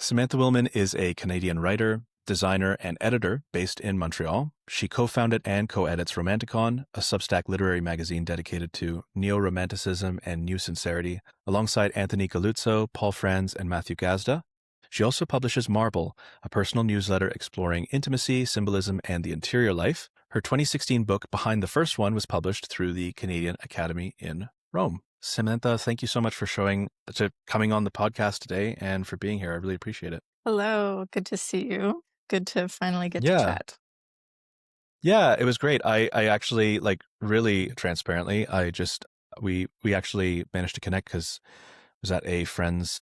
Samantha Willman is a Canadian writer, designer, and editor based in Montreal. She co-founded and co-edits Romanticon, a Substack literary magazine dedicated to Neo-romanticism and new Sincerity, alongside Anthony Galluzzo, Franz, and Matthew Gasda. She also publishes Marbl, a personal newsletter exploring intimacy, symbolism, and the interior life. Her 2016 book, Behind the First One, was published through the Canadian Academy in Rome. Samantha, thank you so much for coming on the podcast today and for being here. I really appreciate it. Hello, good to see you. Good to finally get to Yeah. chat. Yeah, it was great. I actually, like, really transparently, we actually managed to connect because I was at a friend's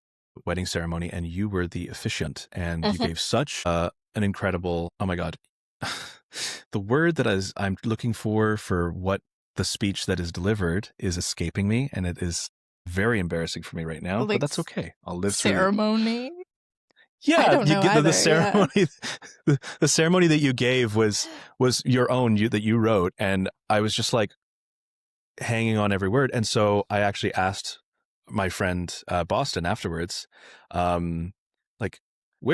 wedding ceremony and you were the officiant and you gave such an incredible, oh my God, the word that I'm looking for what the speech that is delivered is escaping me, and it is very embarrassing for me right now, but Like that's okay. I'll live through it. ceremony? Yeah, I don't know the either, ceremony. The ceremony that you gave was your own, that you wrote, and I was just like hanging on every word. And so I actually asked my friend Boston afterwards, like,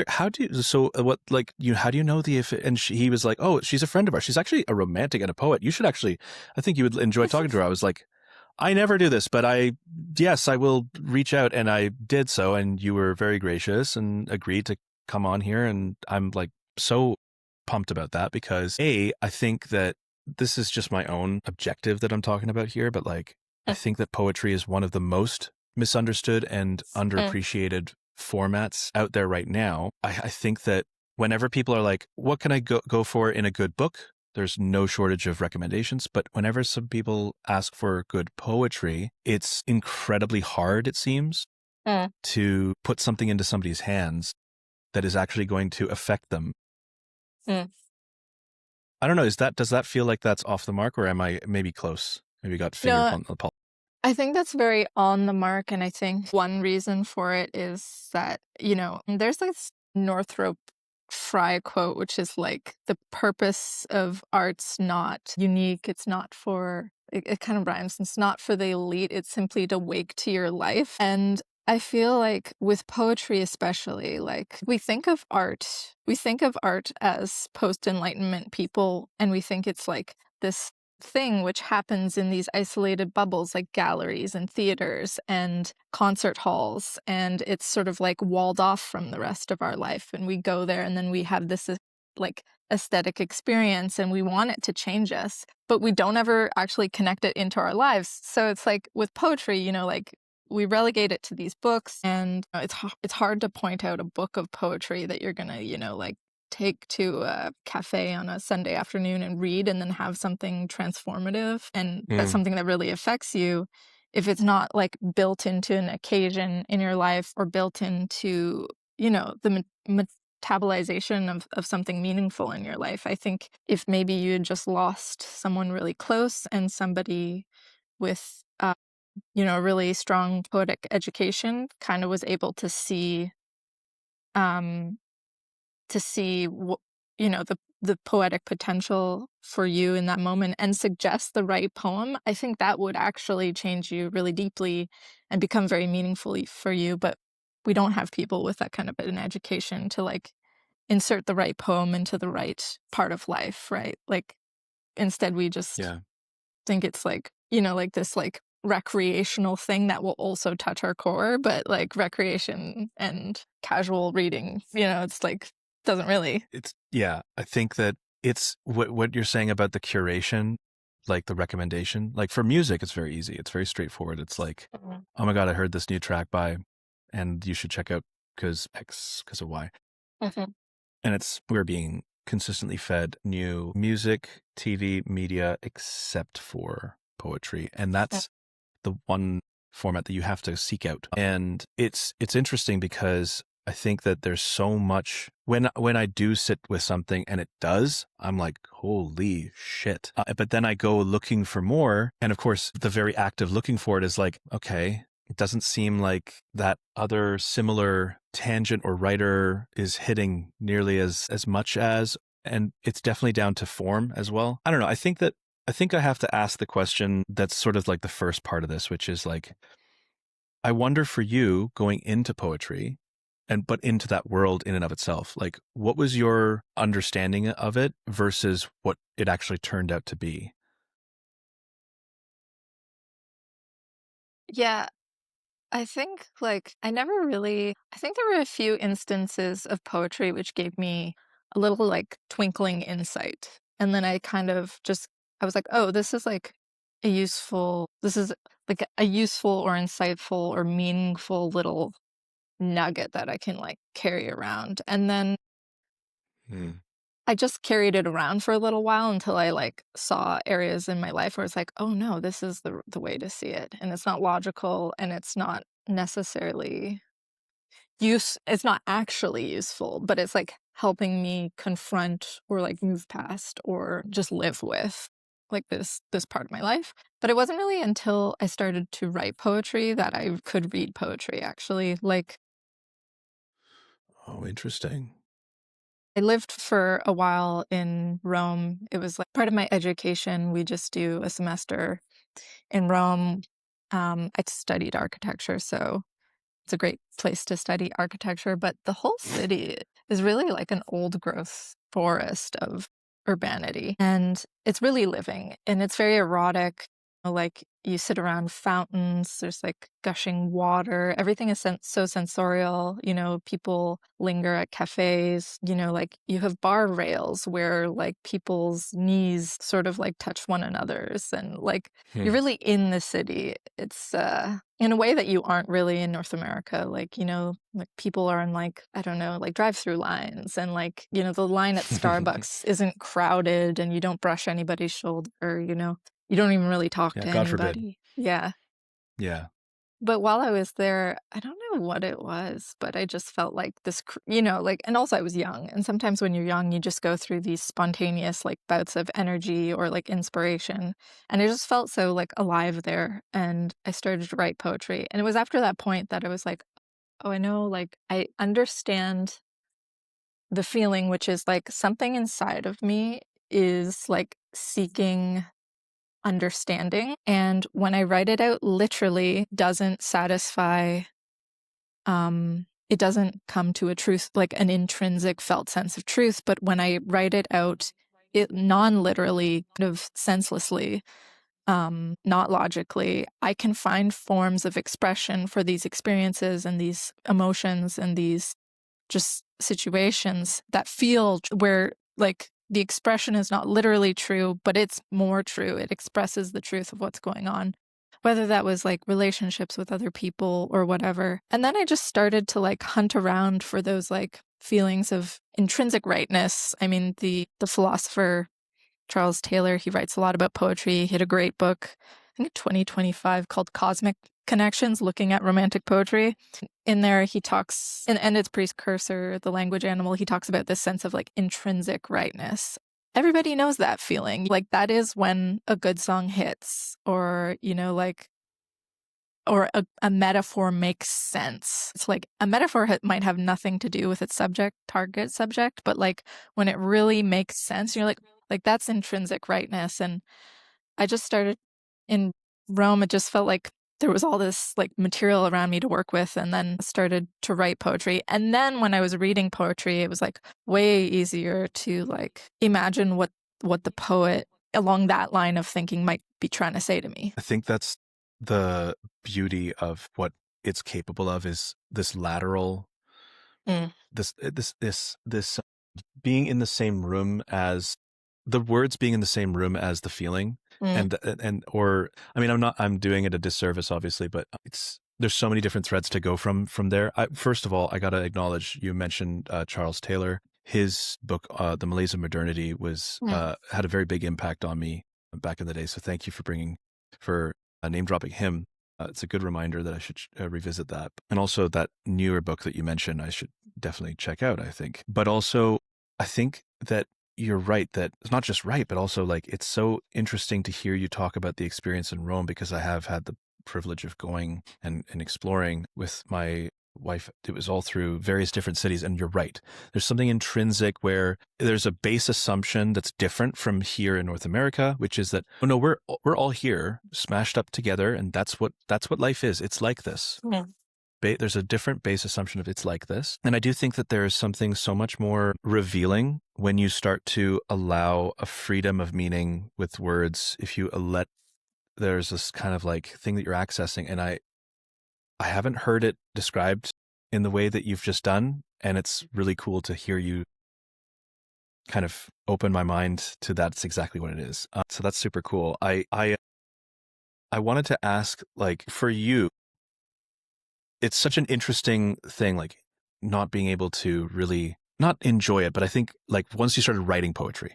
how do you know and he was like, oh, she's a friend of ours. She's actually a romantic and a poet. You should actually, I think you would enjoy talking to her. I was like, I never do this, but yes, I will reach out. And I did so. And you were very gracious and agreed to come on here. And I'm like so pumped about that because I think that this is just my own objective that I'm talking about here. But like, I think that poetry is one of the most misunderstood and underappreciated formats out there right now. I think that whenever people are like, what can I go for in a good book? There's no shortage of recommendations, but whenever some people ask for good poetry, it's incredibly hard, it seems, to put something into somebody's hands that is actually going to affect them. I don't know. Does that feel like that's off the mark, or am I maybe close? Maybe got finger on the pulse. I think that's very on the mark, and I think one reason for it is that, there's this Northrop Frye quote, which is like, the purpose of art's not unique. It's not for, it kind of rhymes. It's not for the elite. It's simply to wake to your life. And I feel like with poetry especially, like we think of art as post-Enlightenment people, and we think it's like this thing which happens in these isolated bubbles like galleries and theaters and concert halls, and it's sort of like walled off from the rest of our life, and we go there and then we have this like aesthetic experience and we want it to change us, but we don't ever actually connect it into our lives. So it's like with poetry, like we relegate it to these books, and it's hard to point out a book of poetry that you're gonna like take to a cafe on a Sunday afternoon and read and then have something transformative and that's something that really affects you if it's not like built into an occasion in your life or built into, the metabolization of something meaningful in your life. I think if maybe you had just lost someone really close and somebody with, a really strong poetic education kind of was able to see the poetic potential for you in that moment and suggest the right poem, I think that would actually change you really deeply and become very meaningful for you. But we don't have people with that kind of an education to like insert the right poem into the right part of life, right? Like instead we just think it's like, like this like recreational thing that will also touch our core, but like recreation and casual reading, it's like doesn't really. I think that it's what you're saying about the curation, like the recommendation, like for music, it's very easy. It's very straightforward. It's like, oh my God, I heard this new track and you should check out because X, because of Y. And we're being consistently fed new music, TV, media, except for poetry. And that's the one format that you have to seek out. And it's interesting because I think that there's so much when I do sit with something and it does, I'm like, holy shit. But then I go looking for more. And of course, the very act of looking for it is like, okay, it doesn't seem like that other similar tangent or writer is hitting nearly as much as, and it's definitely down to form as well. I don't know. I think I have to ask the question that's sort of like the first part of this, which is like, I wonder for you going into poetry, but into that world in and of itself. Like, what was your understanding of it versus what it actually turned out to be? Yeah, I think I think there were a few instances of poetry which gave me a little like twinkling insight. And then I was like, oh, this is like a useful or insightful or meaningful little nugget that I can like carry around. And then Hmm. I just carried it around for a little while until I like saw areas in my life where it's like, oh no, this is the way to see it. And it's not logical and it's not necessarily it's not actually useful, but it's like helping me confront or like move past or just live with like this part of my life. But it wasn't really until I started to write poetry that I could read poetry actually. Like Oh, interesting. I lived for a while in Rome. It was like part of my education. We just do a semester in Rome. I studied architecture, so it's a great place to study architecture, but the whole city is really like an old growth forest of urbanity. And it's really living and it's very erotic. Like you sit around fountains, there's like gushing water. Everything is so sensorial. You know, people linger at cafes. You know, like you have bar rails where like people's knees sort of like touch one another's and like you're Hmm. really in the city. It's in a way that you aren't really in North America. Like, you know, like people are in like, I don't know, like drive-through lines and like, you know, the line at Starbucks isn't crowded and you don't brush anybody's shoulder, you know. You don't even really talk Yeah, to God forbid. anybody. Yeah. Yeah. But while I was there, I don't know what it was, but I just felt like you know, like, and also I was young. And sometimes when you're young, you just go through these spontaneous, like, bouts of energy or like inspiration. And I just felt so like alive there. And I started to write poetry. And it was after that point that I was like, oh, I know, like, I understand the feeling, which is like something inside of me is like seeking understanding. And when I write it out, literally doesn't satisfy, it doesn't come to a truth, like an intrinsic felt sense of truth. But when I write it out, it non-literally, kind of senselessly, not logically, I can find forms of expression for these experiences and these emotions and these just situations that feel where like the expression is not literally true, but it's more true. It expresses the truth of what's going on, whether that was like relationships with other people or whatever. And then I just started to like hunt around for those like feelings of intrinsic rightness. I mean, the philosopher Charles Taylor, he writes a lot about poetry. He had a great book, I think 2025, called Cosmic Connections, looking at romantic poetry. In there, he talks, and its precursor, The Language Animal, he talks about this sense of like intrinsic rightness. Everybody knows that feeling. Like that is when a good song hits, or, you know, like, or a metaphor makes sense. It's like a metaphor might have nothing to do with its target subject, but like when it really makes sense, you're like that's intrinsic rightness. And I just started in Rome. It just felt like there was all this like material around me to work with, and then started to write poetry. And then when I was reading poetry, it was like way easier to like imagine what the poet along that line of thinking might be trying to say to me. I think that's the beauty of what it's capable of, is this lateral, Mm, this being in the same room as the words, being in the same room as the feeling. mm, Or I mean, I'm doing it a disservice, obviously, but there's so many different threads to go from there. First of all, I got to acknowledge, you mentioned Charles Taylor. His book, The Malaise of Modernity, was mm. had a very big impact on me back in the day. So thank you for name dropping him. It's a good reminder that I should revisit that. And also that newer book that you mentioned, I should definitely check out, I think. But also, I think that you're right, that it's not just right, but also like it's so interesting to hear you talk about the experience in Rome, because I have had the privilege of going and exploring with my wife. It was all through various different cities. And you're right. There's something intrinsic where there's a base assumption that's different from here in North America, which is that, oh no, we're all here smashed up together. And that's what life is. It's like this. Yeah. there's a different base assumption of it's like this. And I do think that there is something so much more revealing when you start to allow a freedom of meaning with words. If you let, there's this kind of like thing that you're accessing. And I haven't heard it described in the way that you've just done. And it's really cool to hear you kind of open my mind to that's exactly what it is. So that's super cool. I wanted to ask, like, for you, it's such an interesting thing, like not being able to really not enjoy it, but I think like once you started writing poetry,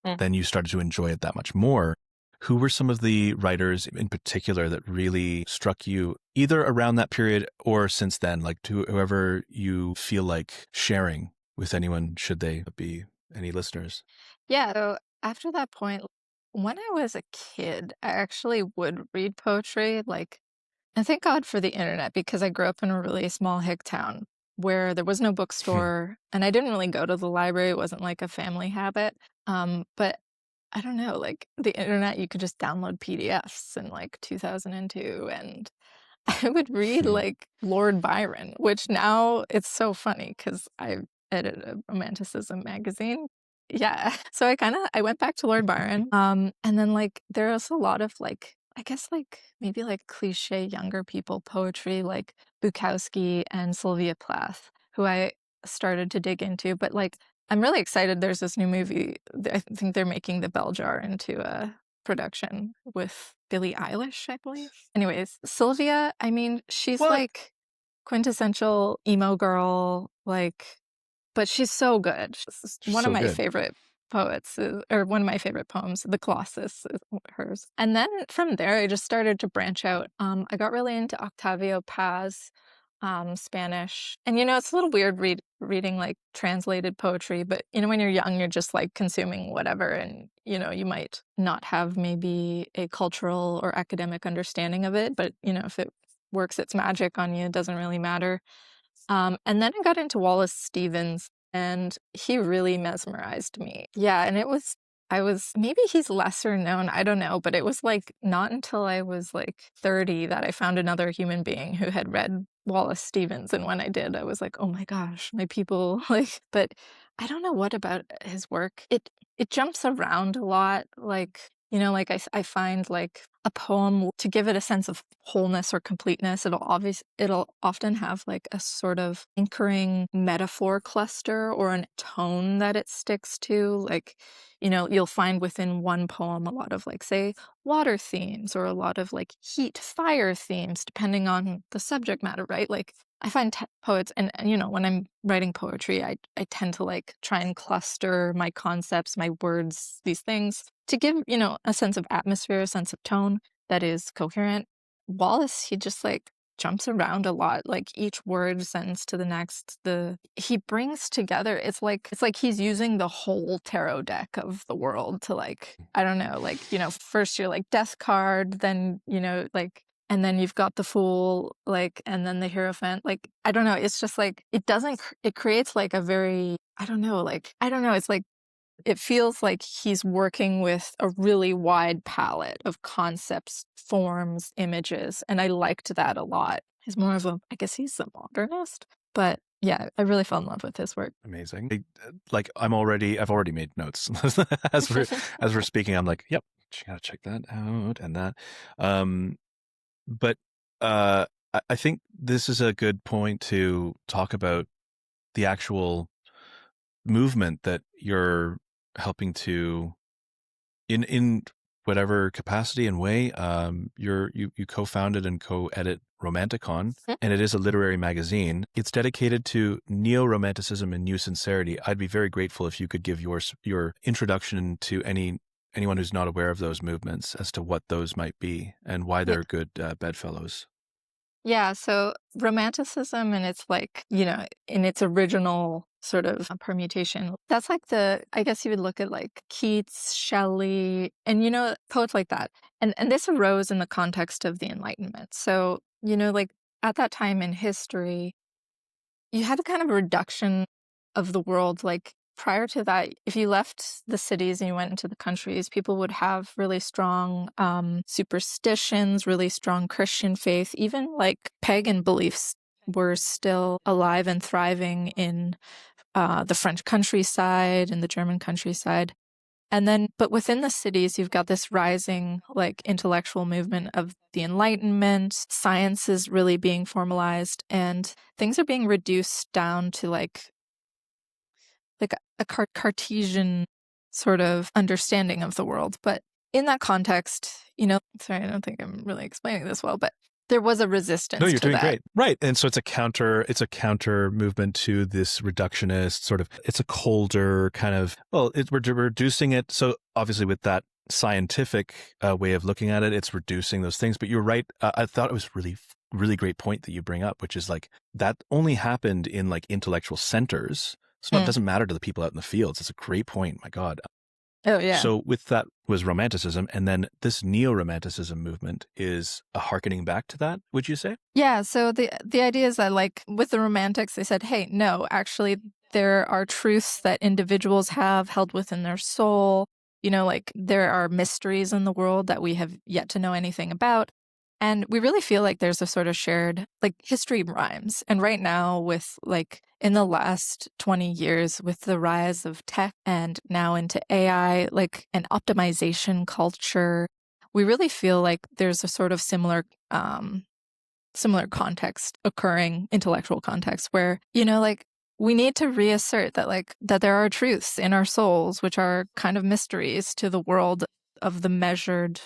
then you started to enjoy it that much more. Who were some of the writers in particular that really struck you either around that period or since then, like to whoever you feel like sharing with anyone, should they be any listeners? Yeah. So after that point, when I was a kid, I actually would read poetry. Like, and thank God for the internet because I grew up in a really small hick town where there was no bookstore and I didn't really go to the library. It wasn't like a family habit. But I don't know, like the internet, you could just download PDFs in like 2002 and I would read like Lord Byron, which now it's so funny because I edit a Romanticism magazine. Yeah. So I went back to Lord Byron. And then like there's a lot of like I guess like maybe like cliche younger people poetry like Bukowski and Sylvia Plath, who I started to dig into. But like I'm really excited. There's this new movie. I think they're making The Bell Jar into a production with Billie Eilish, I believe. Anyways, Sylvia, I mean, she's What? like quintessential emo girl, like, but she's so good. She's She's one of so my good. favorite poets, or one of my favorite poems, The Colossus is hers. And then from there, I just started to branch out. I got really into Octavio Paz, Spanish. And, it's a little weird reading like translated poetry, but, when you're young, you're just like consuming whatever. And, you might not have maybe a cultural or academic understanding of it, but, if it works its magic on you, it doesn't really matter. And then I got into Wallace Stevens, and he really mesmerized me. Yeah, and maybe he's lesser known, I don't know, but it was like not until I was like 30 that I found another human being who had read Wallace Stevens. And when I did, I was like, oh my gosh, my people, like, but I don't know what about his work. It jumps around a lot, like, like I find like a poem to give it a sense of wholeness or completeness, it'll often have like a sort of anchoring metaphor cluster or a tone that it sticks to. Like, you'll find within one poem a lot of like, say, water themes or a lot of like heat, fire themes, depending on the subject matter, right? Like I find poets, and when I'm writing poetry, I tend to like try and cluster my concepts, my words, these things to give, a sense of atmosphere, a sense of tone that is coherent. Wallace, he just like jumps around a lot, like each word sentence to the next. He brings together, it's like he's using the whole tarot deck of the world to like, I don't know, like, first you're like death card, then, like, and then you've got the fool, like, and then the hierophant, like, I don't know, it's just like, it creates like a very, I don't know, it's like, it feels like he's working with a really wide palette of concepts, forms, images, and I liked that a lot. He's more of I guess he's a modernist, but yeah, I really fell in love with his work. Amazing. I've already made notes as we're speaking. I'm like, yep, gotta check that out and that. But I think this is a good point to talk about the actual movement that you're helping to in whatever capacity and way. You co-founded and co-edit Romanticon, and it is a literary magazine. It's dedicated to Neo-romanticism and new Sincerity. I'd be very grateful if you could give your introduction to anyone who's not aware of those movements as to what those might be and why they're good bedfellows. Yeah, so Romanticism and it's like, in its original sort of permutation, that's like I guess you would look at like Keats, Shelley, and poets like that. And this arose in the context of the Enlightenment. So, like at that time in history, you had a kind of reduction of the world. Like prior to that, if you left the cities and you went into the countries, people would have really strong superstitions, really strong Christian faith, even like pagan beliefs. were still alive and thriving in the French countryside and the German countryside. And then, but within the cities, you've got this rising, like, intellectual movement of the Enlightenment. Science is really being formalized, and things are being reduced down to like a Cartesian sort of understanding of the world. But in that context, sorry, I don't think I'm really explaining this well, but there was a resistance No, you're to doing that. great. Right. And so it's a counter movement to this reductionist sort of, it's a colder kind of, well, we're reducing it. So obviously with that scientific way of looking at it, it's reducing those things. But you're right. I thought it was really great point that you bring up, which is like that only happened in like intellectual centers. So it doesn't matter to the people out in the fields. It's a great point. My God. Oh, yeah. So with that was Romanticism, and then this Neo-romanticism movement is a hearkening back to that, would you say? Yeah, so the idea is that, like, with the Romantics, they said, hey, no, actually, there are truths that individuals have held within their soul. Like, there are mysteries in the world that we have yet to know anything about. And we really feel like there's a sort of shared, like, history rhymes. And right now, with, like, in the last 20 years, with the rise of tech and now into AI, like, an optimization culture, we really feel like there's a sort of similar context occurring, intellectual context, where, like, we need to reassert that, like, that there are truths in our souls, which are kind of mysteries to the world of the measured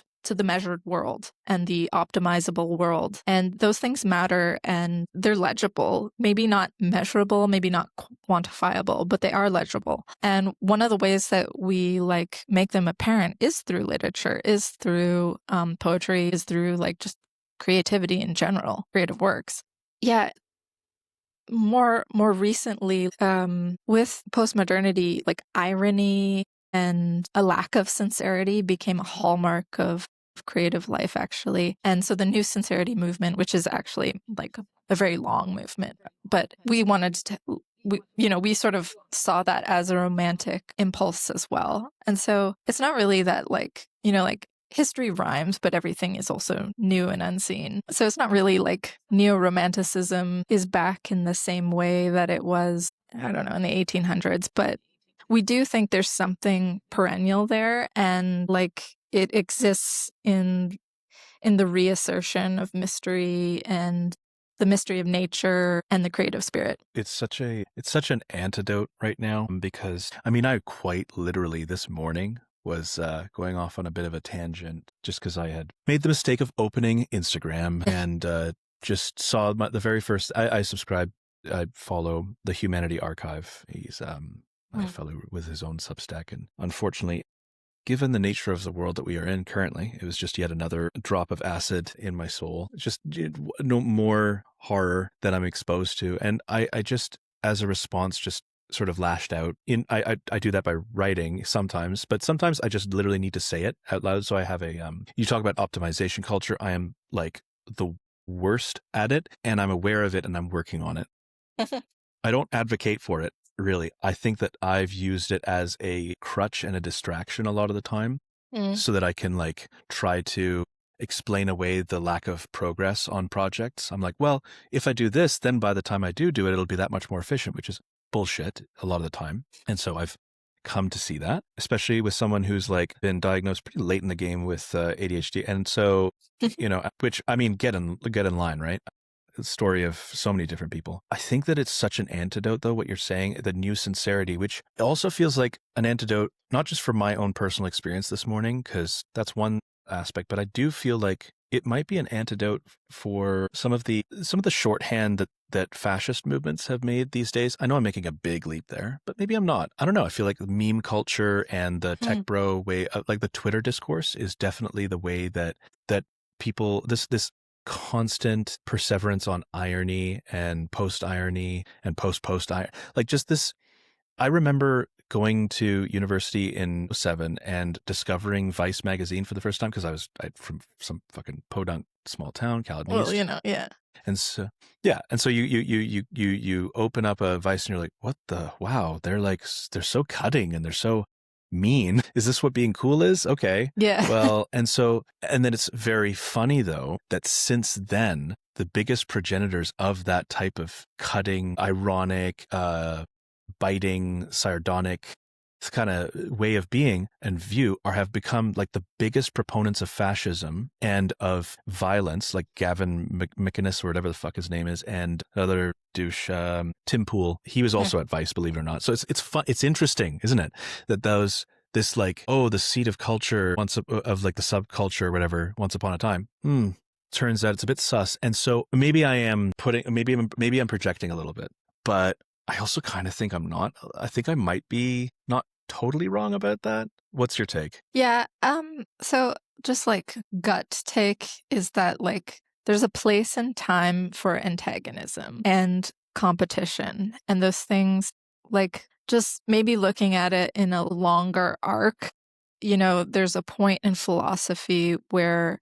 world and the optimizable world. And those things matter, and they're legible, maybe not measurable, maybe not quantifiable, but they are legible. And one of the ways that we, like, make them apparent is through literature, is through poetry, is through, like, just creativity in general, creative works. Yeah. More recently, with postmodernity, like, irony and a lack of sincerity became a hallmark of creative life, actually. And so the new Sincerity movement, which is actually like a very long movement, but we wanted to, we sort of saw that as a romantic impulse as well. And so it's not really that, like, like, history rhymes, but everything is also new and unseen. So it's not really like Neo-romanticism is back in the same way that it was, I don't know, in the 1800s, but we do think there's something perennial there, and, like, it exists in the reassertion of mystery and the mystery of nature and the creative spirit. It's such an antidote right now, because I mean, I quite literally this morning was going off on a bit of a tangent just because I had made the mistake of opening Instagram and just saw the very first. I follow the Humanity Archive. He's a fellow with his own Substack, and unfortunately, given the nature of the world that we are in currently, it was just yet another drop of acid in my soul. Just no more horror that I'm exposed to. And I just, as a response, just sort of lashed out. I do that by writing sometimes, but sometimes I just literally need to say it out loud. So I have you talk about optimization culture. I am like the worst at it, and I'm aware of it, and I'm working on it. I don't advocate for it. Really, I think that I've used it as a crutch and a distraction a lot of the time, so that I can, like, try to explain away the lack of progress on projects. I'm like, well, if I do this, then by the time I do it, it'll be that much more efficient, which is bullshit a lot of the time. And so I've come to see that, especially with someone who's, like, been diagnosed pretty late in the game with ADHD. And so, which, I mean, get in line, right? Story of so many different people. I think that it's such an antidote, though, what you're saying, the new Sincerity, which also feels like an antidote, not just for my own personal experience this morning, because that's one aspect, but I do feel like it might be an antidote for some of the shorthand that fascist movements have made these days. I know I'm making a big leap there, but maybe I'm not. I don't know. I feel like the meme culture and the tech bro way, like the Twitter discourse, is definitely the way that people, this constant perseverance on irony and post-irony and post-irony, like, just this. I remember going to university in 2007 and discovering Vice magazine for the first time, because I'm from some fucking podunk small town, Caledon East. Well, yeah. And so, yeah. And so you open up a Vice and you're like, what the, wow, they're so cutting and they're so, mean? Is this what being cool is? Okay. Yeah. Well, and then it's very funny though that since then, the biggest progenitors of that type of cutting, ironic, biting, sardonic kind of way of being and view have become like the biggest proponents of fascism and of violence, like Gavin McInnes or whatever the fuck his name is, and another douche, Tim Pool. He was also at Vice, believe it or not. So it's fun. It's interesting, isn't it? That this like, the seat of culture of like the subculture or whatever once upon a time. Turns out it's a bit sus. And so maybe I'm projecting a little bit, but I also kind of think I'm not. I think I might be not totally wrong about that. What's your take? Yeah. So just like gut take is that like there's a place and time for antagonism and competition, and those things, like just maybe looking at it in a longer arc. There's a point in philosophy where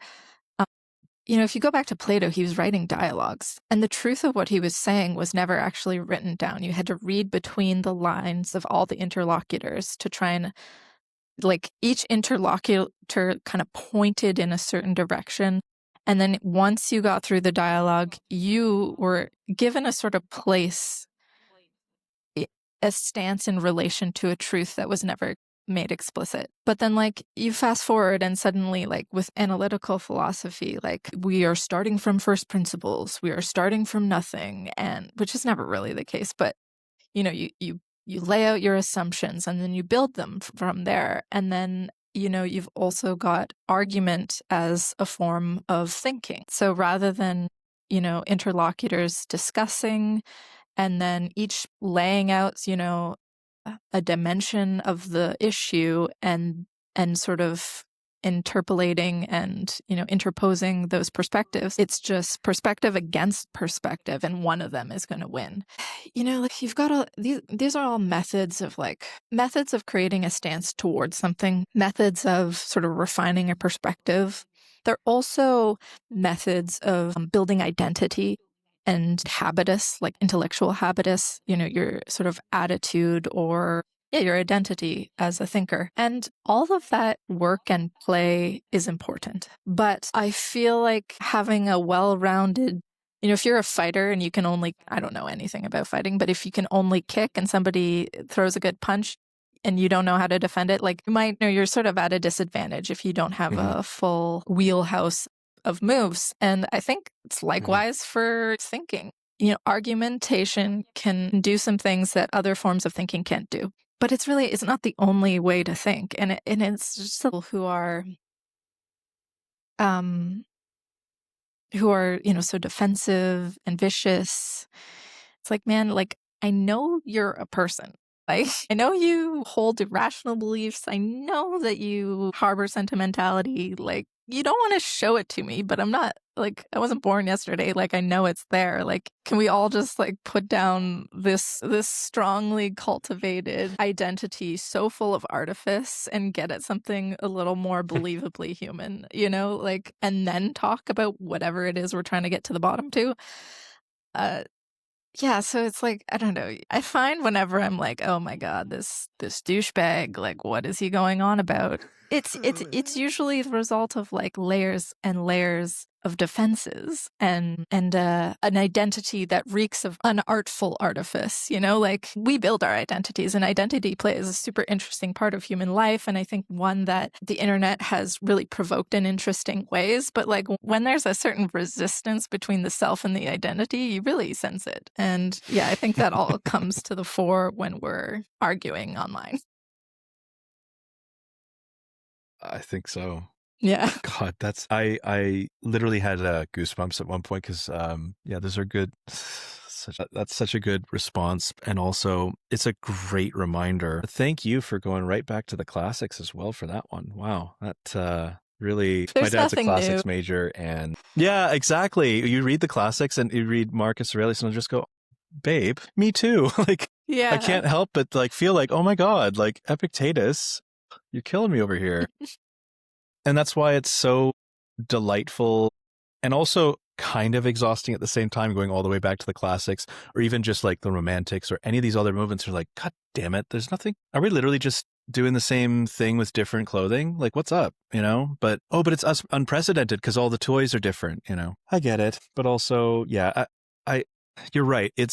if you go back to Plato, he was writing dialogues, and the truth of what he was saying was never actually written down. You had to read between the lines of all the interlocutors to try and, like, each interlocutor kind of pointed in a certain direction. And then once you got through the dialogue, you were given a sort of place, a stance in relation to a truth that was never made explicit. But then like you fast forward and suddenly, like with analytical philosophy, like we are starting from first principles, we are starting from nothing, and which is never really the case, but you lay out your assumptions and then you build them from there. And then you've also got argument as a form of thinking. So rather than interlocutors discussing and then each laying out a dimension of the issue and sort of interpolating and interposing those perspectives, it's just perspective against perspective, and one of them is going to win. Like you've got all these are all methods of creating a stance towards something, methods of sort of refining a perspective. They're also methods of building identity and habitus, like intellectual habitus, your sort of attitude or your identity as a thinker. And all of that work and play is important. But I feel like having a well-rounded, if you're a fighter and you can only, I don't know anything about fighting, but if you can only kick and somebody throws a good punch and you don't know how to defend it, like you're sort of at a disadvantage if you don't have a full wheelhouse of moves. And I think it's likewise for thinking. Argumentation can do some things that other forms of thinking can't do. But it's not the only way to think. And it's just people who are so defensive and vicious. It's like, man, like, I know you're a person. Like, I know you hold irrational beliefs. I know that you harbor sentimentality. Like, you don't want to show it to me, but I'm not, like, I wasn't born yesterday. Like, I know it's there. Like, can we all just, like, put down this strongly cultivated identity so full of artifice and get at something a little more believably human, like, and then talk about whatever it is we're trying to get to the bottom to? Yeah, so it's like, I don't know. I find whenever I'm like, oh my God, this douchebag, like, what is he going on about? It's usually the result of like layers and layers of defenses and an identity that reeks of unartful artifice. Like we build our identities, and identity play is a super interesting part of human life, and I think one that the internet has really provoked in interesting ways. But like when there's a certain resistance between the self and the identity, you really sense it. And yeah, I think that all comes to the fore when we're arguing online. I think so. Yeah. God, I literally had goosebumps at one point because those are good. That's such a good response, and also it's a great reminder. Thank you for going right back to the classics as well for that one. Wow, that really. There's my dad's a nothing classics new. major, and yeah, exactly. You read the classics and you read Marcus Aurelius, and you'll just go, babe, me too. Like, Yeah. I can't help but like feel like, oh my God, like Epictetus, you're killing me over here. And that's why it's so delightful and also kind of exhausting at the same time, going all the way back to the classics, or even just like the Romantics or any of these other movements are like, God damn it, there's nothing. Are we literally just doing the same thing with different clothing. Like, what's up, you know? But it's unprecedented because all the toys are different, you know? I get it. But also, yeah, you're right. It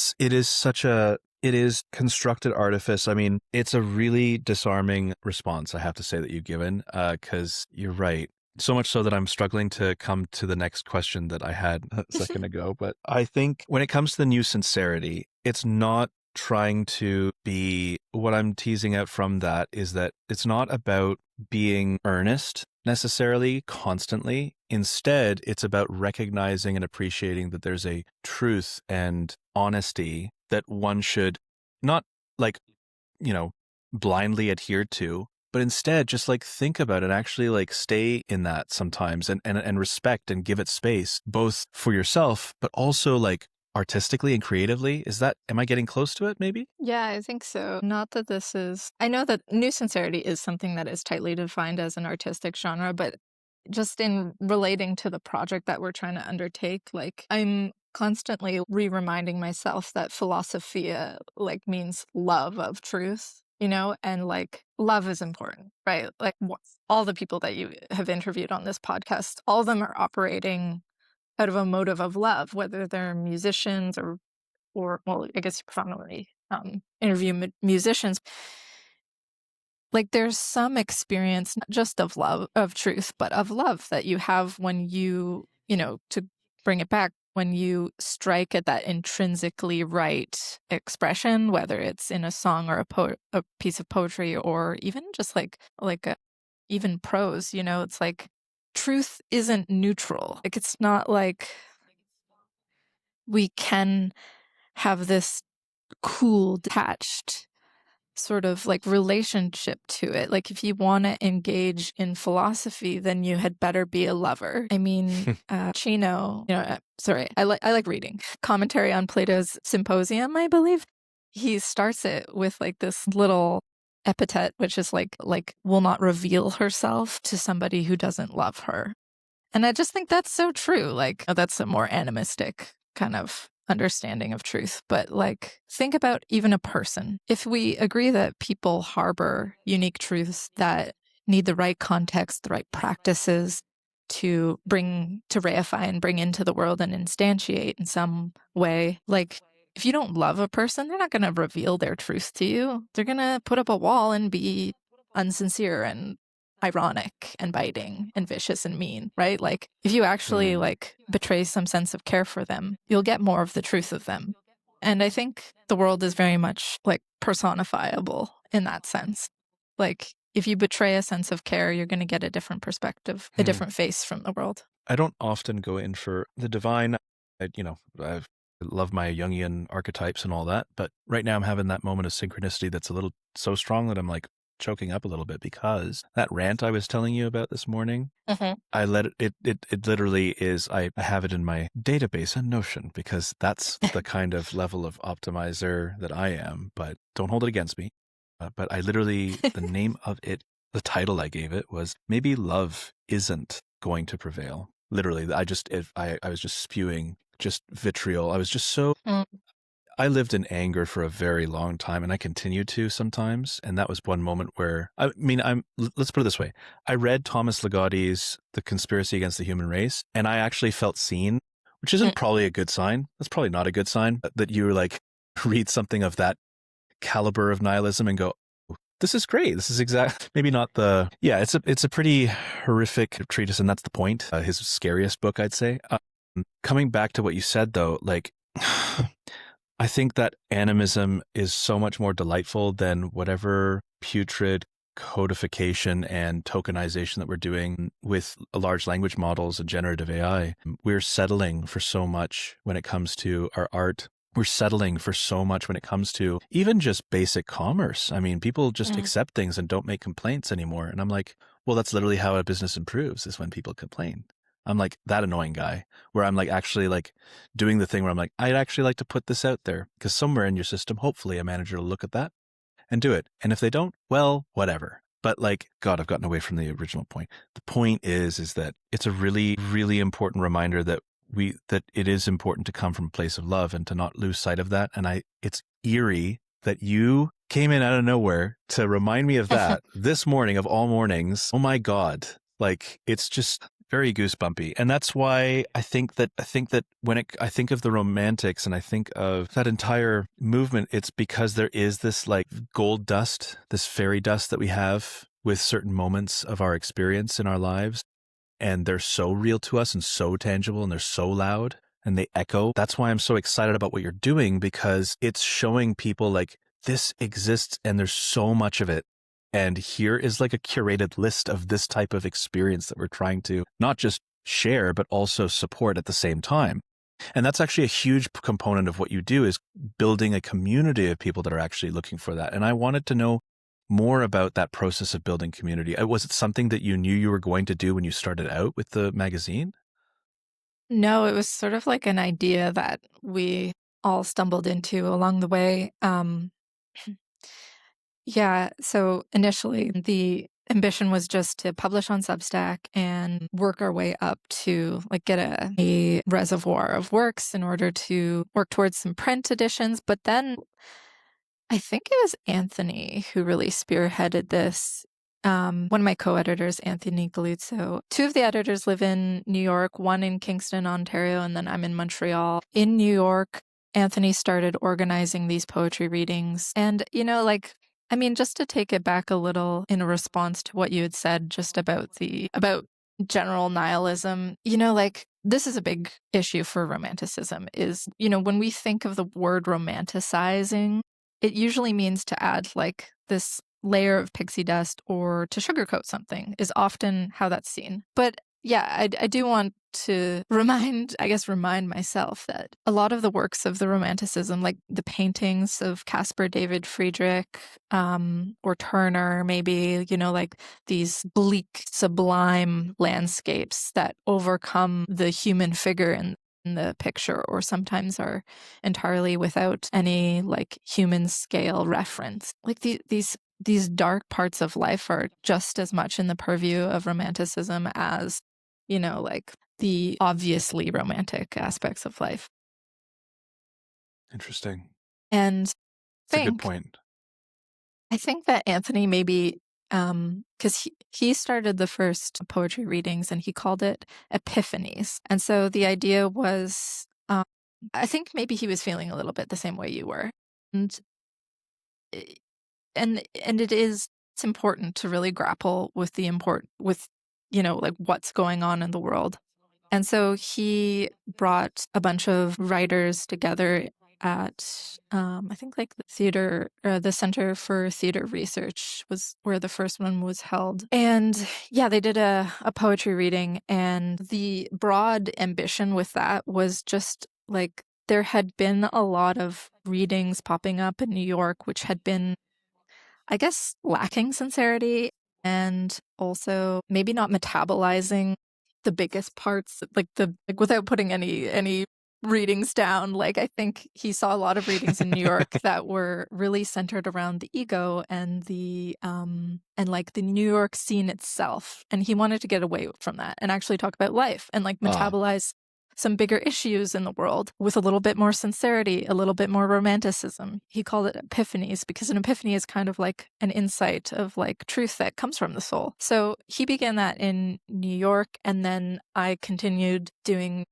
is constructed artifice. I mean, it's a really disarming response, I have to say, that you've given, because you're right. So much so that I'm struggling to come to the next question that I had a second ago. But I think when it comes to the new sincerity, it's not trying to be, what I'm teasing out from that is that it's not about being earnest necessarily constantly. Instead, it's about recognizing and appreciating that there's a truth and honesty that one should not, like, you know, blindly adhere to, but instead just like think about it, actually like stay in that sometimes and respect and give it space, both for yourself, but also like artistically and creatively. Am I getting close to it maybe? Yeah, I think so. Not that I know that new sincerity is something that is tightly defined as an artistic genre, but just in relating to the project that we're trying to undertake, like I'm constantly reminding myself that philosophia like means love of truth, you know, and like love is important, right? Like all the people that you have interviewed on this podcast, all of them are operating out of a motive of love, whether they're musicians or well, I guess you predominantly interview musicians. Like there's some experience, not just of love, of truth, but of love that you have when you know, to bring it back, when you strike at that intrinsically right expression, whether it's in a song or a piece of poetry, or even just even prose, you know, it's like truth isn't neutral. Like it's not like we can have this cool, detached sort of like relationship to it. Like if you want to engage in philosophy, then you had better be a lover. I mean, Chino, you know, sorry, I like reading commentary on Plato's Symposium, I believe. He starts it with like this little epithet, which is like will not reveal herself to somebody who doesn't love her. And I just think that's so true. Like, that's a more animistic kind of understanding of truth. But like, think about even a person. If we agree that people harbor unique truths that need the right context, the right practices to reify and bring into the world and instantiate in some way, like, if you don't love a person, they're not going to reveal their truth to you. They're going to put up a wall and be unsincere and ironic and biting and vicious and mean, right? Like if you actually like betray some sense of care for them, you'll get more of the truth of them. And I think the world is very much like personifiable in that sense. Like if you betray a sense of care, you're going to get a different perspective, a different face from the world. I don't often go in for the divine. I love my Jungian archetypes and all that, but right now I'm having that moment of synchronicity that's a little so strong that I'm like choking up a little bit, because that rant I was telling you about this morning, I let it literally is, I have it in my database on Notion, because that's the kind of level of optimizer that I am, but don't hold it against me. But I literally, the name of it, the title I gave it was Maybe Love Isn't Going to Prevail. Literally, I was just spewing just vitriol. I was just so... I lived in anger for a very long time, and I continue to sometimes. And that was one moment where, let's put it this way. I read Thomas Ligotti's The Conspiracy Against the Human Race, and I actually felt seen, which isn't probably a good sign. That's probably not a good sign that you like read something of that caliber of nihilism and go, oh, this is great. This is maybe not it's a pretty horrific treatise, and that's the point. His scariest book, I'd say. Coming back to what you said though, like, I think that animism is so much more delightful than whatever putrid codification and tokenization that we're doing with large language models and generative AI. We're settling for so much when it comes to our art. We're settling for so much when it comes to even just basic commerce. I mean, people just accept things and don't make complaints anymore. And I'm like, well, that's literally how a business improves, is when people complain. I'm like that annoying guy where I'm like actually like doing the thing where I'm like, I'd actually like to put this out there, because somewhere in your system, hopefully a manager will look at that and do it. And if they don't, well, whatever. But like, God, I've gotten away from the original point. The point is that it's a really, really important reminder that it is important to come from a place of love and to not lose sight of that. And it's eerie that you came in out of nowhere to remind me of that this morning of all mornings. Oh my God. Like, it's just very goosebumpy. And that's why I think that when I think of the Romantics and I think of that entire movement, it's because there is this like gold dust, this fairy dust that we have with certain moments of our experience in our lives. And they're so real to us and so tangible and they're so loud and they echo. That's why I'm so excited about what you're doing, because it's showing people like this exists and there's so much of it. And here is like a curated list of this type of experience that we're trying to not just share, but also support at the same time. And that's actually a huge component of what you do, is building a community of people that are actually looking for that. And I wanted to know more about that process of building community. Was it something that you knew you were going to do when you started out with the magazine? No, it was sort of like an idea that we all stumbled into along the way. Yeah, so initially the ambition was just to publish on Substack and work our way up to like get a reservoir of works in order to work towards some print editions. But then I think it was Anthony who really spearheaded this. One of my co-editors, Anthony Galluzzo. Two of the editors live in New York, one in Kingston, Ontario, and then I'm in Montreal. In New York, Anthony started organizing these poetry readings. And, like, I mean, just to take it back a little in response to what you had said just about general nihilism, like this is a big issue for Romanticism is, when we think of the word romanticizing, it usually means to add like this layer of pixie dust or to sugarcoat something is often how that's seen. But yeah, I do want to remind myself that a lot of the works of the Romanticism, like the paintings of Caspar David Friedrich or Turner, maybe, like these bleak, sublime landscapes that overcome the human figure in the picture, or sometimes are entirely without any like human scale reference. Like these dark parts of life are just as much in the purview of Romanticism as, like the obviously romantic aspects of life. Interesting. And It's a good point. I think that Anthony maybe, because he started the first poetry readings and he called it Epiphanies. And so the idea was, I think maybe he was feeling a little bit the same way you were. And it's important to really grapple with like what's going on in the world. And so he brought a bunch of writers together at I think like the Center for Theater Research was where the first one was held. And yeah, they did a poetry reading, and the broad ambition with that was just like there had been a lot of readings popping up in New York, which had been, I guess, lacking sincerity and also maybe not metabolizing the biggest parts, like without putting any readings down. Like I think he saw a lot of readings in New York that were really centered around the ego and and like the New York scene itself. And he wanted to get away from that and actually talk about life and like metabolize some bigger issues in the world with a little bit more sincerity, a little bit more romanticism. He called it epiphanies because an epiphany is kind of like an insight of like truth that comes from the soul. So he began that in New York, and then I continued doing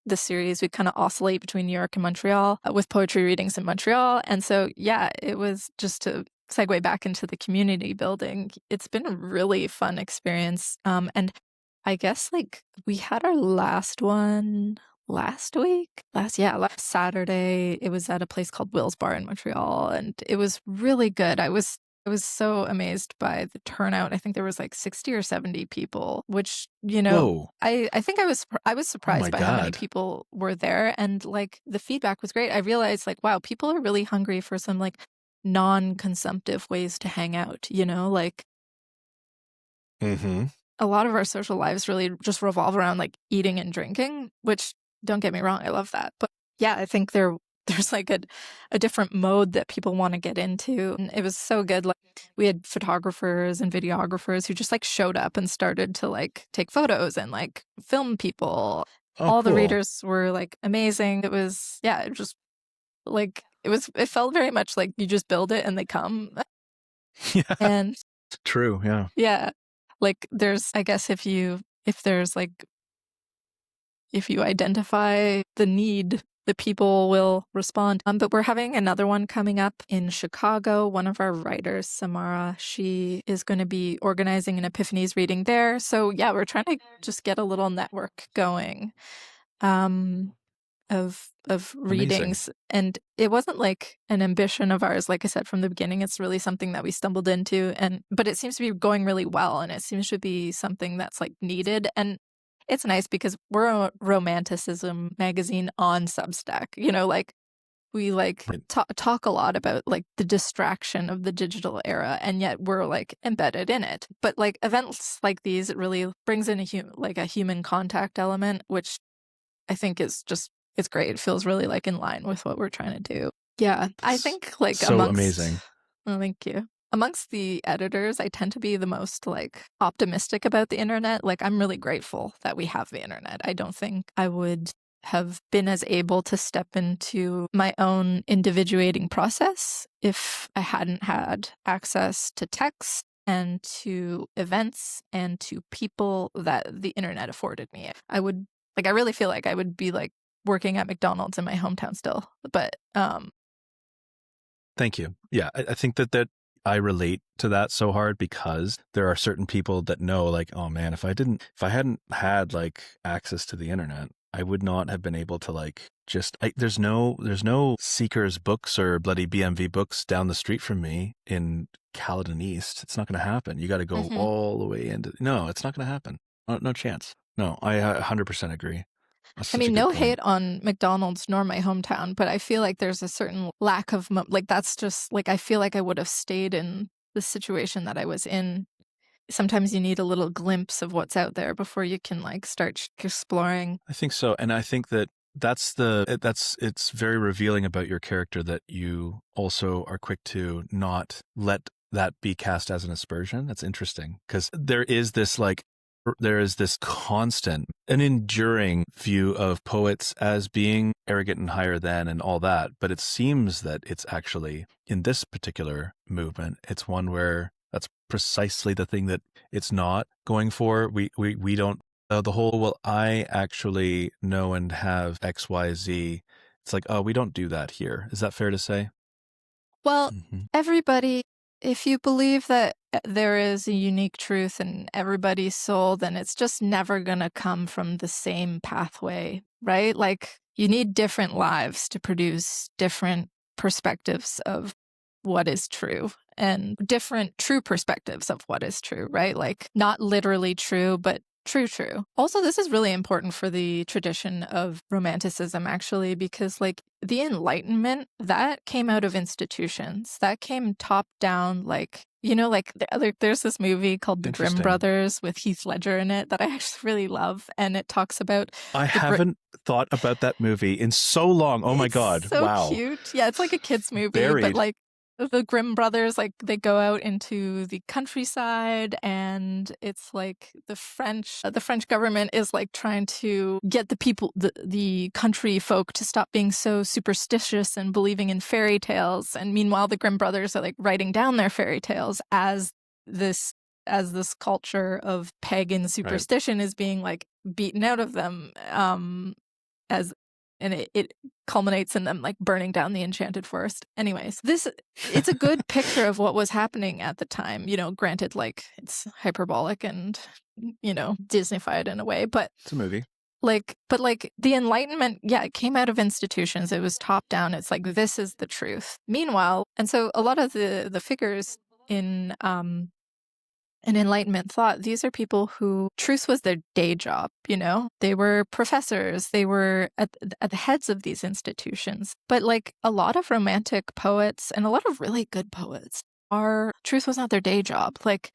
the series. We kind of oscillate between New York and Montreal with poetry readings in Montreal. And so, yeah, it was just to segue back into the community building. It's been a really fun experience. And I guess like we had our last one last Saturday. It was at a place called Will's Bar in Montreal, and it was really good. I was so amazed by the turnout. I think there was like 60 or 70 people, which, Whoa. I think I was surprised by how many God. people were there, and like the feedback was great. I realized like, wow, people are really hungry for some like non-consumptive ways to hang out, like Mm-hmm. a lot of our social lives really just revolve around like eating and drinking, which don't get me wrong, I love that. But yeah, I think there's like a different mode that people want to get into. And it was so good. Like we had photographers and videographers who just like showed up and started to like take photos and like film people. Oh, All the cool. readers were like amazing. It was, yeah, it just like it felt very much like you just build it and they come. Yeah, And true. Yeah. yeah, like there's, I guess if there's like, if you identify the need, the people will respond. But we're having another one coming up in Chicago. One of our writers, Samara, she is going to be organizing an Epiphanies reading there. So yeah, we're trying to just get a little network going of readings. And it wasn't like an ambition of ours, like I said from the beginning. It's really something that we stumbled into, but it seems to be going really well, and it seems to be something that's like needed. And it's nice because we're a romanticism magazine on Substack. Like we like Right. talk a lot about like the distraction of the digital era, and yet we're like embedded in it. But like events like these, it really brings in a human contact element, which I think is just, it's great. It feels really like in line with what we're trying to do. Yeah, I think like so amazing. Oh, thank you. Amongst the editors, I tend to be the most like optimistic about the internet. Like I'm really grateful that we have the internet. I don't think I would have been as able to step into my own individuating process if I hadn't had access to text and to events and to people that the internet afforded me. I really feel like I would be like working at McDonald's in my hometown still. But Thank you. Yeah, I think that I relate to that so hard because there are certain people that know, like, oh man, if I hadn't had like access to the internet, I would not have been able to like there's no Seekers books or bloody BMV books down the street from me in Caledon East. It's not going to happen. You got to go all the way into. No, it's not going to happen. No chance. No, I 100% agree. I mean, no hate on McDonald's nor my hometown, but I feel like there's a certain lack of, like, that's just, like, I feel like I would have stayed in the situation that I was in. Sometimes you need a little glimpse of what's out there before you can, like, start exploring. I think so. And I think that it's very revealing about your character that you also are quick to not let that be cast as an aspersion. That's interesting because there is this constant, an enduring view of poets as being arrogant and higher than and all that. But it seems that it's actually, in this particular movement, it's one where that's precisely the thing that it's not going for. We don't, the whole, well, I actually know and have X, Y, Z. It's like, oh, we don't do that here. Is that fair to say? Well, everybody, if you believe that there is a unique truth in everybody's soul, then it's just never going to come from the same pathway, right? Like you need different lives to produce different perspectives of what is true and different true perspectives of what is true, right? Like not literally true, but true. Also, this is really important for the tradition of Romanticism, actually, because like the Enlightenment, that came out of institutions. That came top down, like, like there's this movie called The Grimm Brothers with Heath Ledger in it that I actually really love. And it talks about... I haven't thought about that movie in so long. Oh my God. So wow. Cute. Yeah, it's like a kid's movie, but like the Grimm brothers, like they go out into the countryside and it's like the French government is like trying to get the people, the country folk to stop being so superstitious and believing in fairy tales. And meanwhile, the Grimm brothers are like writing down their fairy tales as this culture of pagan superstition is being like beaten out of them. And it culminates in them like burning down the enchanted forest. Anyways, it's a good picture of what was happening at the time. Granted, like it's hyperbolic and Disneyfied in a way, but it's a movie. But the Enlightenment, yeah, it came out of institutions. It was top down. It's like this is the truth. Meanwhile, and so a lot of the figures in and Enlightenment thought, these are people who truth was their day job, They were professors, they were at the heads of these institutions. But like a lot of romantic poets and a lot of really good poets, truth was not their day job. Like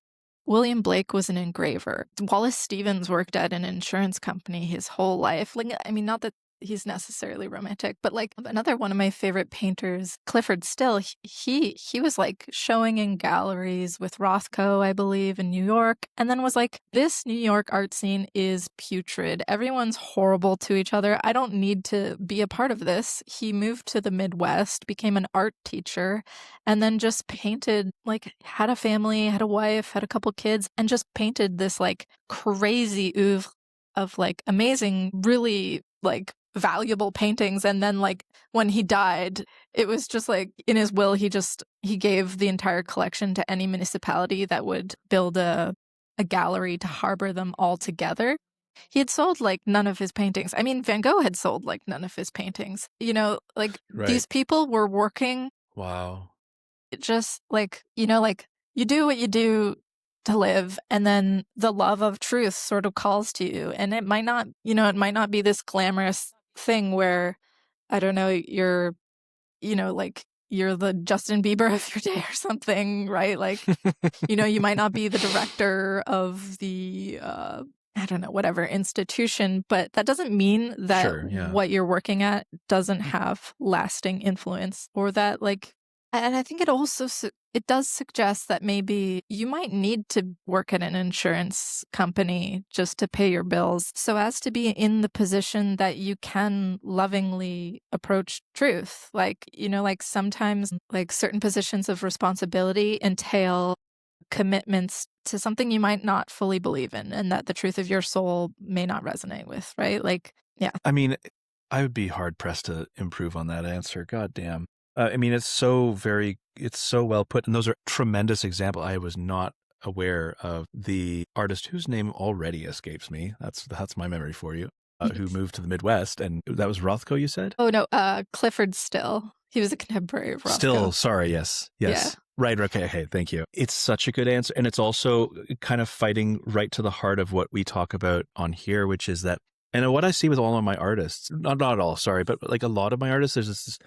William Blake was an engraver. Wallace Stevens worked at an insurance company his whole life. Like, I mean, not that he's necessarily romantic. But like another one of my favorite painters, Clifford Still, he was like showing in galleries with Rothko, I believe, in New York, and then was like, this New York art scene is putrid. Everyone's horrible to each other. I don't need to be a part of this. He moved to the Midwest, became an art teacher, and then just painted, like had a family, had a wife, had a couple kids, and just painted this like crazy oeuvre of like amazing, really like valuable paintings. And then like when he died, it was just like in his will, he gave the entire collection to any municipality that would build a gallery to harbor them all together. He had sold like none of his paintings. I mean, Van Gogh had sold like none of his paintings. You know, like these people were working. Wow. Just like, you know, like you do what you do to live, and then the love of truth sort of calls to you. And it might not, you know, it might not be this glamorous thing where, I don't know, you're, you know, like you're the Justin Bieber of your day or something, right? Like, you know, you might not be the director of the, I don't know, whatever institution, but that doesn't mean that what you're working at doesn't have lasting influence, or that like, and I think it also, it does suggest that maybe you might need to work at an insurance company just to pay your bills so as to be in the position that you can lovingly approach truth. Like, you know, like sometimes like certain positions of responsibility entail commitments to something you might not fully believe in, and that the truth of your soul may not resonate with, right? Like, yeah. I mean, I would be hard pressed to improve on that answer. God damn. I mean, it's so well put. And those are tremendous examples. I was not aware of the artist whose name already escapes me. That's my memory for you. Who moved to the Midwest. And that was Rothko, you said? Oh, no. Clifford Still. He was a contemporary of Rothko. Still, sorry. Yes. Yeah. Right. Okay. Thank you. It's such a good answer. And it's also kind of fighting right to the heart of what we talk about on here, which is that, and what I see with all of my artists, not all, sorry, but like a lot of my artists, there's this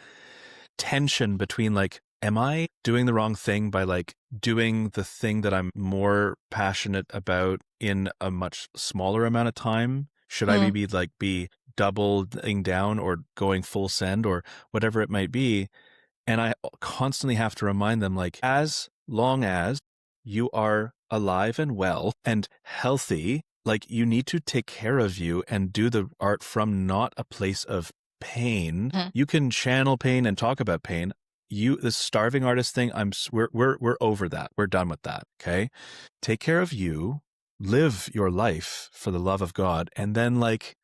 tension between like, am I doing the wrong thing by like doing the thing that I'm more passionate about in a much smaller amount of time? Should I maybe like be doubling down or going full send or whatever it might be? And I constantly have to remind them, like, as long as you are alive and well and healthy, like you need to take care of you and do the art from not a place of pain. You can channel pain and talk about pain. The starving artist thing, we're over that. We're done with that. Okay. Take care of you, live your life for the love of God, and then like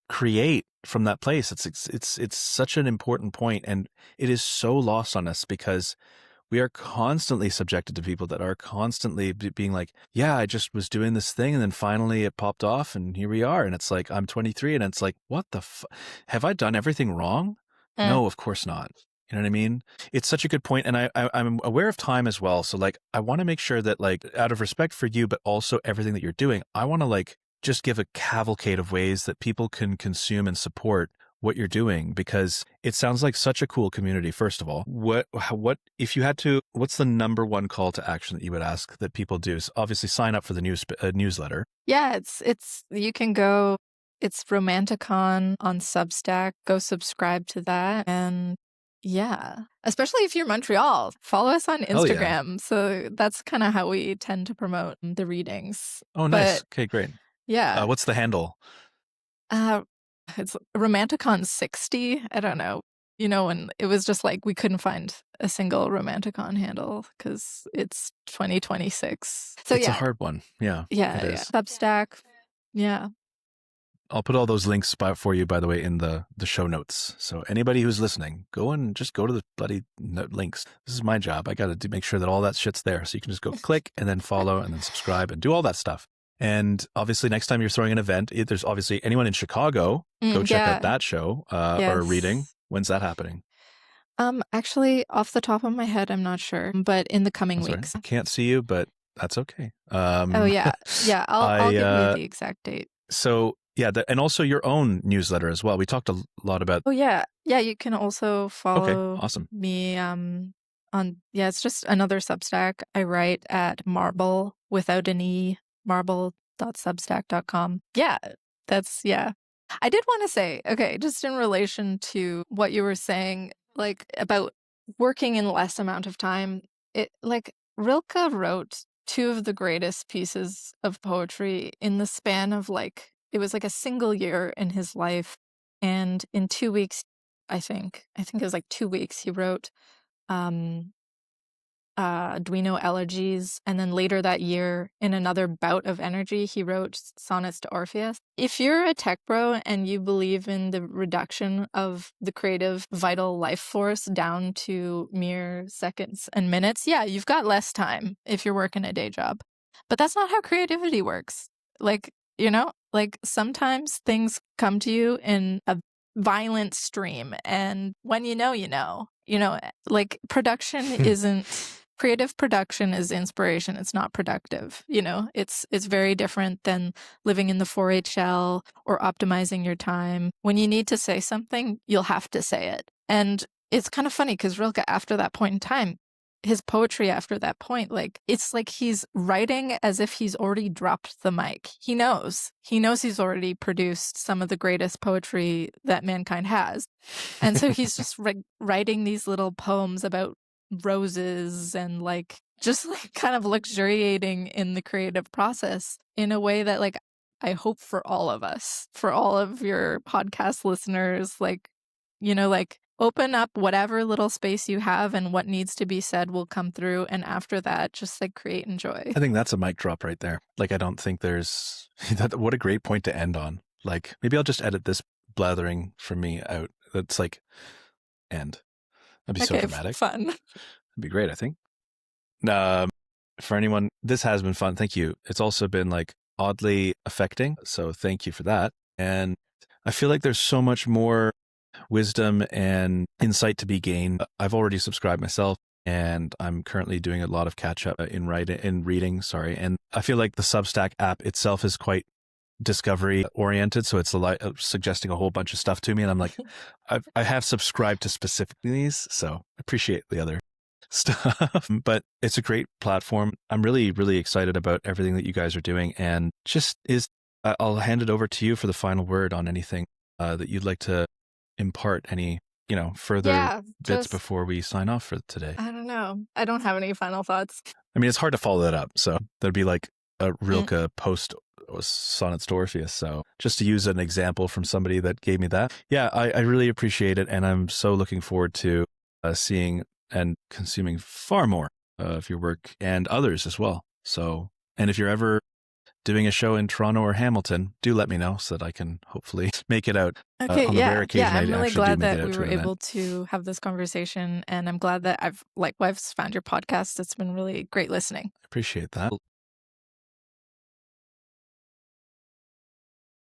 create from that place. It's such an important point, and it is so lost on us because we are constantly subjected to people that are constantly being like, yeah, I just was doing this thing and then finally it popped off and here we are. And it's like, I'm 23 and it's like, what the have I done everything wrong? No, of course not. You know what I mean? It's such a good point. And I'm aware of time as well. So like, I want to make sure that like, out of respect for you, but also everything that you're doing, I want to like just give a cavalcade of ways that people can consume and support what you're doing, because it sounds like such a cool community. First of all, what if you had to, what's the number one call to action that you would ask that people do? So obviously sign up for the newsletter. Yeah, you can go, it's Romanticon on Substack. Go subscribe to that. And yeah, especially if you're Montreal, follow us on Instagram. Yeah. So that's kind of how we tend to promote the readings. Oh, nice. Okay, great. Yeah. What's the handle? It's Romanticon 60. I don't know. You know, and it was just like we couldn't find a single Romanticon handle because it's 2026. So it's a hard one. Yeah. Yeah. Substack. Yeah. I'll put all those links for you, by the way, in the show notes. So anybody who's listening, go and just go to the bloody links. This is my job. I got to make sure that all that shit's there. So you can just go click and then follow and then subscribe and do all that stuff. And obviously next time you're throwing an event, there's obviously anyone in Chicago, go check out that show or reading. When's that happening? Actually, off the top of my head, I'm not sure, but in the coming weeks. I can't see you, but that's okay. Oh yeah. Yeah. I'll give you the exact date. So yeah. And also your own newsletter as well. We talked a lot about. Oh yeah. Yeah. You can also follow awesome. me, it's just another Substack. I write at Marbl without an E, marbl.substack.com. Yeah. I did want to say, okay, just in relation to what you were saying, like about working in less amount of time, it like Rilke wrote two of the greatest pieces of poetry in the span of like, it was like a single year in his life. And in 2 weeks, I think it was like 2 weeks, he wrote um Duino Elegies, and then later that year, in another bout of energy, he wrote Sonnets to Orpheus. If you're a tech bro and you believe in the reduction of the creative vital life force down to mere seconds and minutes, yeah, you've got less time if you're working a day job. But that's not how creativity works. Like, like sometimes things come to you in a violent stream, and when you know, like production isn't creative production is inspiration. It's not productive. It's very different than living in the 4HL or optimizing your time. When you need to say something, you'll have to say it. And it's kind of funny because Rilke, after that point in time, his poetry after that point, like, it's like he's writing as if he's already dropped the mic. He knows he's already produced some of the greatest poetry that mankind has. And so he's just writing these little poems about roses and like just like kind of luxuriating in the creative process in a way that like I hope for all of us, for all of your podcast listeners, like, like open up whatever little space you have and what needs to be said will come through. And after that, just like create and joy. I think that's a mic drop right there. Like, I don't think there's what a great point to end on. Like, maybe I'll just edit this blathering from me out. That's like, end. That'd be so dramatic. Fun. That'd be great, I think. For anyone, this has been fun. Thank you. It's also been like oddly affecting. So thank you for that. And I feel like there's so much more wisdom and insight to be gained. I've already subscribed myself, and I'm currently doing a lot of catch up in reading. And I feel like the Substack app itself is quite discovery oriented, so it's suggesting a whole bunch of stuff to me, and I'm like, I have subscribed to specific these, so I appreciate the other stuff. But it's a great platform. I'm really, really excited about everything that you guys are doing, and I'll hand it over to you for the final word on anything that you'd like to impart, any further bits before we sign off for today. I don't know. I don't have any final thoughts. I mean, it's hard to follow that up, so that'd be like a Rilke post Sonnets to Orpheus. So just to use an example from somebody that gave me that. Yeah, I really appreciate it. And I'm so looking forward to seeing and consuming far more of your work and others as well. So, and if you're ever doing a show in Toronto or Hamilton, do let me know so that I can hopefully make it out. Okay, on the rare occasion I'm really glad that we were able able to have this conversation. And I'm glad that I've likewise found your podcast. It's been really great listening. I appreciate that.